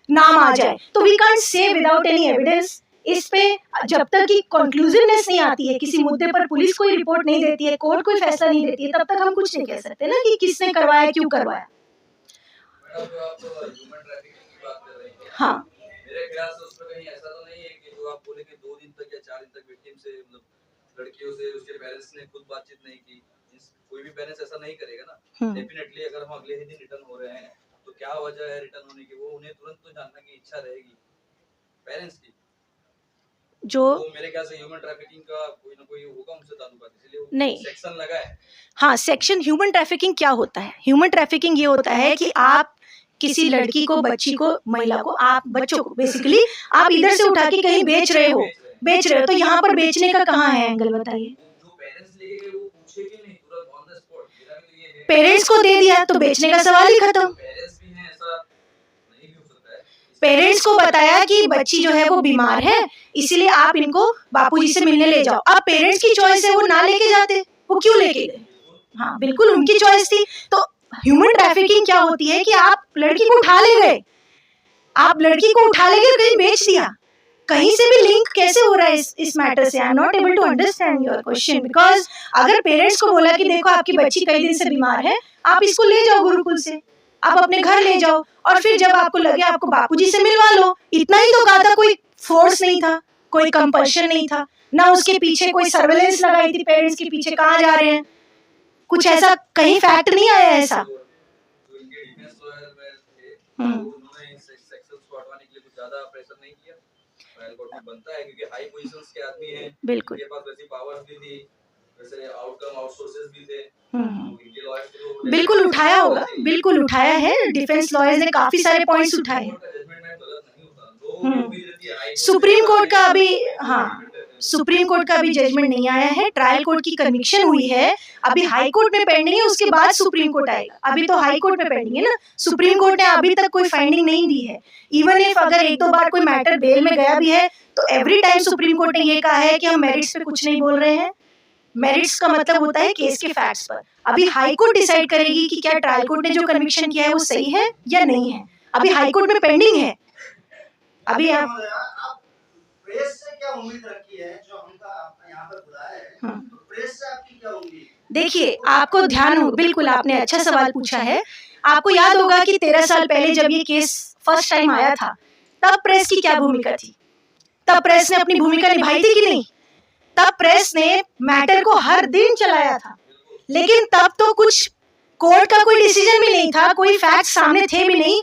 नाम आ जाए। तो we can't say without any evidence, इस पे जब तक कि कंक्लूसिवनेस नहीं आती है, किसी मुद्दे पर पुलिस कोई रिपोर्ट नहीं देती है, कोर्ट कोई फैसला नहीं देती है, तब तक हम कुछ नहीं कह सकते ना कि किसने करवाया, क्यों करवाया। हाँ, मेरे ख्याल से उसमें कहीं ऐसा तो नहीं है कि जो आप बोले कि 2 दिन तक या 4 दिन तक विक्टिम से, मतलब लड़कियों से उसके पेरेंट्स ने खुद बातचीत नहीं की। कोई भी पेरेंट्स ऐसा नहीं करेगा ना। डेफिनेटली अगर हम अगले ही दिन रिटर्न हो रहे हैं तो क्या वजह है रिटर्न होने की, वो उन्हें तुरंत तो जानने की इच्छा रहेगी पेरेंट्स की। जो तो मेरे ख्याल से ह्यूमन ट्रैफिकिंग का कोई ना कोई होगा उनसे ताल्लुकात, इसलिए नहीं, सेक्शन लगा है। हाँ, सेक्शन ह्यूमन ट्रैफिकिंग क्या होता है? ह्यूमन ट्रैफिकिंग ये होता है कि आप किसी लड़की को, बच्ची को, महिला को, आप बच्चों को बेसिकली आप इधर से उठा के कहीं बेच रहे हो, तो यहाँ पर बेचने का कहाँ है एंगल, बताइए। जो पेरेंट्स लेके गए वो पूछे कि नहीं तुरंत ऑन द स्पॉट, मेरा भी तो ये है। पेरेंट्स को दे दिया तो बेचने का सवाल ही खत्म। पेरेंट्स भी हैं, ऐसा नहीं भी हो सकता है। पेरेंट्स को बताया कि बच्ची जो है वो बीमार है, इसीलिए आप इनको बापूजी से मिलने ले जाओ। अब पेरेंट्स की चॉइस है, वो ना लेके जाते, वो क्यों लेके गए? हाँ, बिल्कुल उनकी चॉइस थी। तो ह्यूमन ट्रैफिकिंग क्या होती है कि आप लड़की को उठा ले गए, आप लड़की को उठा ले गए, कहीं बेच दिया। कहीं से भी लिंक कैसे हो रहा है इस मैटर से? I am not able to understand your question, because अगर पेरेंट्स को बोला कि देखो आपकी बच्ची कई दिन से बीमार है, आप इसको ले जाओ गुरुकुल से, आप अपने घर ले जाओ, और फिर जब आपको लगे आपको बापूजी से मिलवा लो। इतना ही तो कहा था, कोई फोर्स नहीं था, कोई कंपल्शन नहीं था, ना उसके पीछे कोई सर्वेलेंस लगाई थी पेरेंट्स के पीछे कहाँ जा रहे हैं, कुछ ऐसा कहीं फैक्ट नहीं आया ऐसा। जो इनके डिफेंस लॉयर में थे, उन्होंने इस सेक्शन को हटवाने के लिए कुछ ज्यादा प्रेशर नहीं किया। ट्रायल कोर्ट में बनता है क्योंकि हाई पोजीशंस के आदमी हैं, बिल्कुल, उनके पास वैसी पावर्स भी थी, वैसे आउटकम आउटसोर्सेस भी थे। इनके लॉयर्स को बिल्कुल उठाया होगा, बिल्कुल उठाया है, डिफेंस लॉयर्स ने काफी सारे पॉइंट्स उठाए हैं। जजमेंट में गलत नहीं होता, लोगों को भी रहती है। सुप्रीम कोर्ट का अभी, हाँ, सुप्रीम कोर्ट का अभी जजमेंट नहीं आया है, ट्रायल कोर्ट की कन्विक्शन हुई है, अभी हाई कोर्ट में पेंडिंग है, उसके बाद सुप्रीम कोर्ट आएगा। अभी तो हाई कोर्ट में पेंडिंग है ना, सुप्रीम कोर्ट ने अभी तक कोई फाइंडिंग नहीं दी है। इवन इफ अगर 1-2 बार कोई मैटर बेल में गया भी है तो एवरी टाइम सुप्रीम कोर्ट ने ये कहा है कि हम मेरिट्स पे कुछ नहीं बोल रहे हैं। मेरिट्स का मतलब होता है केस के फैक्ट्स पर। अभी हाई कोर्ट डिसाइड करेगी कि क्या ट्रायल कोर्ट ने जो कन्विक्शन किया है वो सही है या नहीं है, अभी हाई कोर्ट में पेंडिंग है। अभी आप प्रेस से क्या उम्मीद रखी है, जो हमका यहाँ पर बुलाया है, तो प्रेस से आपकी क्या उम्मीद? देखिए, आपको ध्यान हो, बिल्कुल आपने अच्छा सवाल पूछा है। आपको याद होगा कि 13 साल पहले जब ये केस फर्स्ट टाइम आया था, तब प्रेस की क्या भूमिका थी? तब प्रेस ने अपनी भूमिका निभाई थी कि नहीं? तब प्रेस ने मैटर को हर दिन चलाया था, लेकिन तब तो कुछ कोर्ट का कोई डिसीजन भी नहीं था, कोई फैक्ट सामने थे भी नहीं,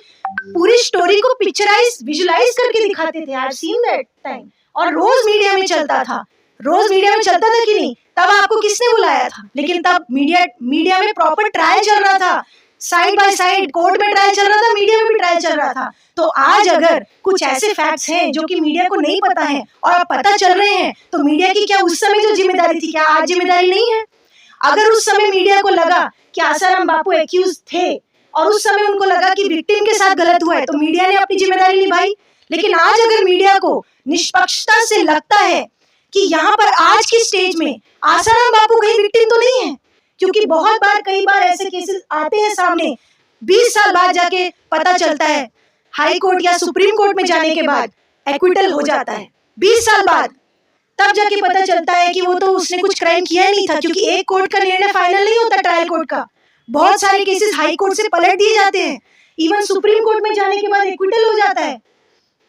पूरी स्टोरी को पिक्चराइज, विजुलाइज करके दिखाते थे। I have seen that time, और रोज मीडिया में चलता था, रोज मीडिया में चलता था कि नहीं? तब आपको किसने बुलाया था? लेकिन तब मीडिया में प्रॉपर ट्रायल चल रहा था, साइड बाय साइड कोर्ट में ट्रायल चल रहा था, मीडिया में भी ट्रायल चल रहा था। तो आज अगर कुछ ऐसे फैक्ट्स हैं जो कि मीडिया को नहीं पता है और अब पता चल रहे हैं, तो मीडिया की क्या उस समय जो जिम्मेदारी थी, क्या आज जिम्मेदारी नहीं है? अगर उस समय मीडिया को लगा कि आसाराम बापू एक्यूज थे और उस समय उनको लगा कि विक्टिम के साथ गलत हुआ है, तो मीडिया ने अपनी जिम्मेदारी निभाई। लेकिन आज अगर मीडिया को निष्पक्षता से लगता है कि यहाँ पर आज की स्टेज में आसाराम बापू कहीं विक्टिम तो नहीं है, क्योंकि बहुत बार, कई बार ऐसे केसेस आते हैं सामने, 20 साल बाद जाके पता चलता है, हाई कोर्ट या सुप्रीम कोर्ट में जाने के बाद एक्विटल हो जाता है, 20 साल बाद तब जाके पता चलता है कि वो तो उसने कुछ क्राइम किया ही नहीं था, क्योंकि एक कोर्ट का निर्णय फाइनल नहीं होता ट्रायल कोर्ट का। बहुत सारे केसेस हाई कोर्ट से पलट दिए जाते हैं, इवन सुप्रीम कोर्ट में जाने के बाद एक्विटल हो जाता है।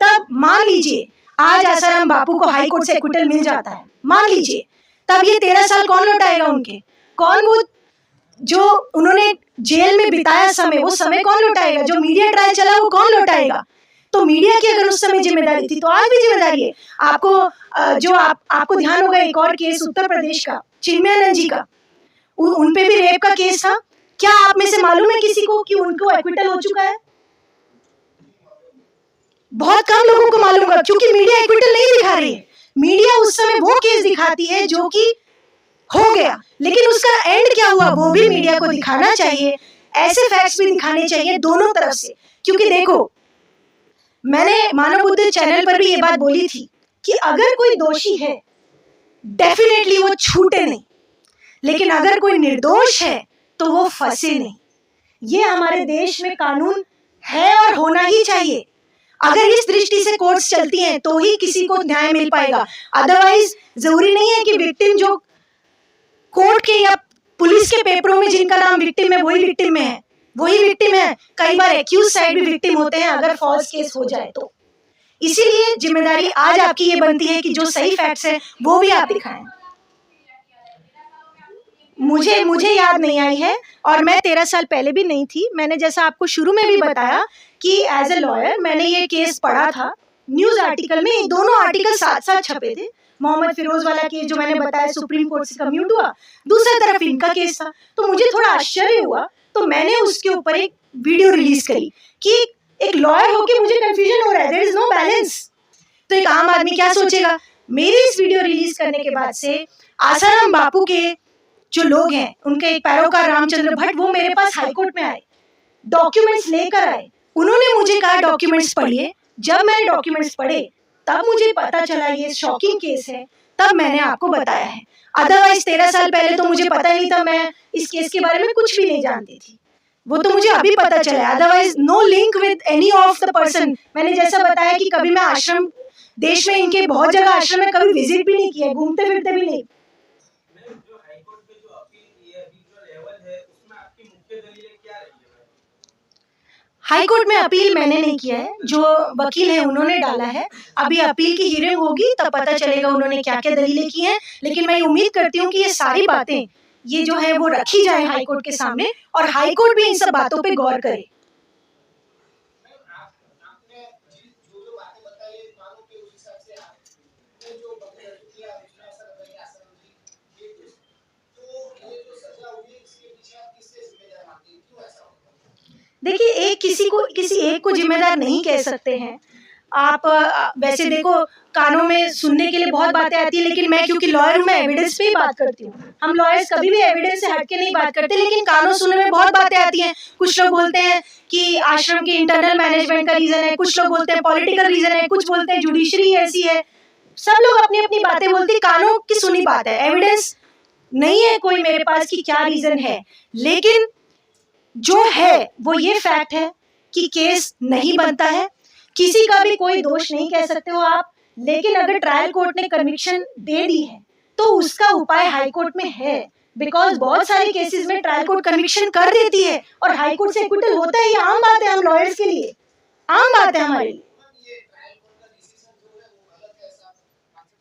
तब मान लीजिए आज आसाराम बापू को हाई कोर्ट से एक्विटल मिल जाता है, मान लीजिए, तब ये 13 साल कौन लौटाएगा उनके? कौन वो जो उन्होंने जेल में बिताया समय, वो समय कौन लौटाएगा? जो मीडिया ट्रायल चला वो कौन लौटाएगा? तो मीडिया की अगर उस समय जिम्मेदारी थी तो आज भी जिम्मेदारी है। आपको ध्यान होगा एक और केस उत्तर प्रदेश का, चिन्मयानंद जी का, उन पे भी रेप का केस था। क्या आप में से मालूम है किसी को कि उनको एक्विटल हो चुका है? बहुत कम लोगों को मालूम होगा, क्योंकि मीडिया एक्विटल नहीं दिखा रही है। मीडिया उस समय वो केस दिखाती है जो कि हो गया, लेकिन उसका एंड क्या हुआ वो भी मीडिया को दिखाना चाहिए। ऐसे फैक्ट्स भी दिखाने चाहिए दोनों तरफ से, क्योंकि देखो, मैंने मानव बुद्ध चैनल पर भी ये बात बोली थी कि अगर कोई दोषी है डेफिनेटली वो छूटे नहीं, लेकिन अगर कोई निर्दोष है तो वो फंसे नहीं। ये हमारे देश में कानून है और होना ही चाहिए। अगर इस दृष्टि से कोर्ट्स चलती हैं तो ही किसी को न्याय मिल पाएगा। अदरवाइज जरूरी नहीं है कि विक्टिम जो कोर्ट के या पुलिस के पेपरों में जिनका नाम विक्टिम है वही विक्टिम है, वही विक्टिम है। कई बार एक्यूज साइड भी विक्टिम होते हैं अगर फॉल्स केस हो जाए तो। इसीलिए जिम्मेदारी आज आपकी ये बनती है कि जो सही फैक्ट्स है वो भी आप दिखाएं। मुझे याद नहीं आई है और मैं 13 साल पहले भी नहीं थी। मैंने जैसा आपको शुरू में भी बताया कि एज ए लॉयर मैंने ये केस पढ़ा था न्यूज आर्टिकल में। दोनों आर्टिकल साथ साथ छपे थे। मोहम्मद फिरोज वाला केस जो मैंने बताया सुप्रीम कोर्ट से कम्यूट हुआ, दूसरी तरफ इनका केस था। तो मुझे थोड़ा आश्चर्य हुआ, तो मैंने उसके ऊपर एक वीडियो रिलीज करी कि एक लॉयर होके मुझे कंफ्यूजन हो रहा है, देयर इज नो बैलेंस। तो एक आम आदमी क्या सोचेगा। मेरी इस वीडियो रिलीज करने के बाद से आसाराम बापू के जो लोग हैं, उनके एक पैरोकार रामचंद्र भट्ट, वो मेरे पास हाईकोर्ट में आए, डॉक्यूमेंट्स लेकर आए। उन्होंने मुझे कहा डॉक्यूमेंट्स पढ़िए। जब मैंने डॉक्यूमेंट्स पढ़े तब मुझे पता चला ये शॉकिंग केस है, तब मैंने आपको बताया है। अदरवाइज 13 साल पहले तो मुझे पता नहीं था, मैं इस केस के बारे में कुछ भी नहीं जानती थी। वो तो मुझे अभी पता चला। Otherwise no link with any of the person. मैंने जैसा बताया कि कभी मैं आश्रम, देश में इनके बहुत जगह आश्रम में कभी विजिट भी नहीं किया, घूमते फिरते भी नहीं। हाई कोर्ट में अपील मैंने नहीं किया है, जो वकील है उन्होंने डाला है। अभी अपील की हियरिंग होगी तब पता चलेगा उन्होंने क्या क्या दलीलें की हैं। लेकिन मैं उम्मीद करती हूँ कि ये सारी बातें ये जो है वो रखी जाए हाई कोर्ट के सामने और हाई कोर्ट भी इन सब बातों पे गौर करे। देखिए, किसी एक को जिम्मेदार नहीं कह सकते हैं आप। वैसे देखो, कानों में सुनने के लिए बहुत बातें आती है, लेकिन मैं क्योंकि लॉयर हूँ, मैं एविडेंस पे ही बात करती हूँ। हम लॉयर्स कभी भी एविडेंस से हटके नहीं बात करते, लेकिन कानों सुनने में बहुत बातें आती हैं। कुछ लोग बोलते हैं कि आश्रम के इंटरनल मैनेजमेंट का रीजन है, कुछ लोग बोलते हैं पॉलिटिकल रीजन है, कुछ बोलते हैं जुडिशरी ऐसी है। सब लोग अपनी अपनी बातें बोलते हैं। कानों की सुनी बात है, एविडेंस नहीं है कोई मेरे पास कि क्या रीजन है। लेकिन जो है वो ये फैक्ट है कि केस नहीं बनता है, किसी का भी कोई दोष नहीं कह सकते हो आप। लेकिन अगर ट्रायल कोर्ट ने कन्विक्शन दे दी है तो उसका उपाय हाई कोर्ट में है, बिकॉज बहुत सारे केसेस में ट्रायल कोर्ट कन्विक्शन कर देती है और हाई कोर्ट से एक्विटल होता है। ये आम बात है हम लॉयर्स के लिए, आम बात है हमारे लिए।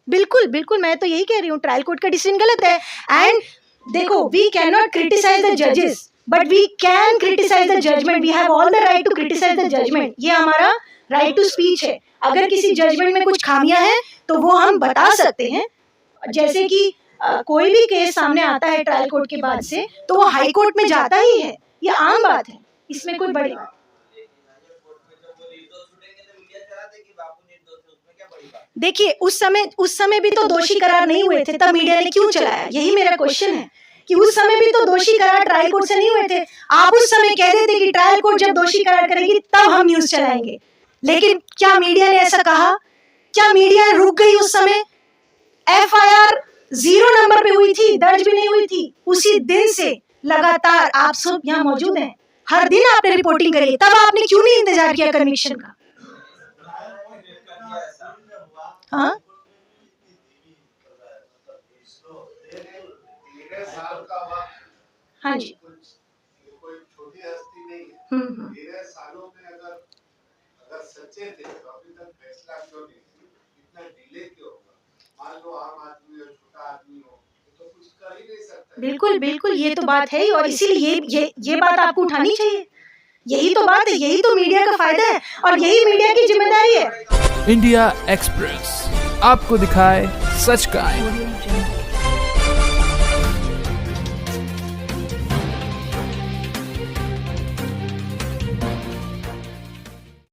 बिल्कुल बिल्कुल, मैं तो यही कह रही हूँ, ट्रायल कोर्ट का डिसीजन गलत है। एंड देखो, we can not criticise the जजेस, but we can criticise the judgement. We have all the right to criticise the judgement. ये हमारा राइट टू स्पीच है। अगर किसी जजमेंट में कुछ खामियां हैं तो वो हम बता सकते हैं। जैसे कि कोई भी केस सामने आता है ट्रायल कोर्ट के बाद से तो वो हाई कोर्ट में जाता ही है, ये आम बात है, इसमें कोई बड़ी बात। देखिए, उस समय भी तो दोषी करार नहीं हुए थे, तब मीडिया ने क्यों चलाया? यही मेरा क्वेश्चन है कि उस समय भी तो दोषी करार ट्रायल कोर्ट से नहीं हुए थे। आप उस समय कह देते कि ट्रायल कोर्ट जब दोषी करार करेगी तब हम न्यूज चलाएंगे। लेकिन क्या मीडिया ने ऐसा कहा? क्या मीडिया रुक गई उस समय? FIR 0 नंबर पे हुई थी, दर्ज भी नहीं हुई थी। उसी दिन से लगातार आप सब यहाँ मौजूद हैं, हर दिन आपने रिपोर्टिंग करी, तब आपने क्यों नहीं इंतजार किया कन्विक्शन का? हाँ, हाँ जी, कोई छोटी हस्ती नहीं है। 13 सालों में अगर सच्चे थे तो अभी तक फैसला क्यों नहीं? इतना डिले क्यों होगा? मान लो आम आदमी और छोटा आदमी हो तो कुछ कर ही नहीं सकता। बिल्कुल बिल्कुल, ये तो बात है ही, और इसीलिए ये बात आपको उठानी चाहिए। यही तो बात है, यही तो मीडिया का फायदा है और यही मीडिया की जिम्मेदारी है। इंडिया एक्सप्रेस आपको दिखाए सच का।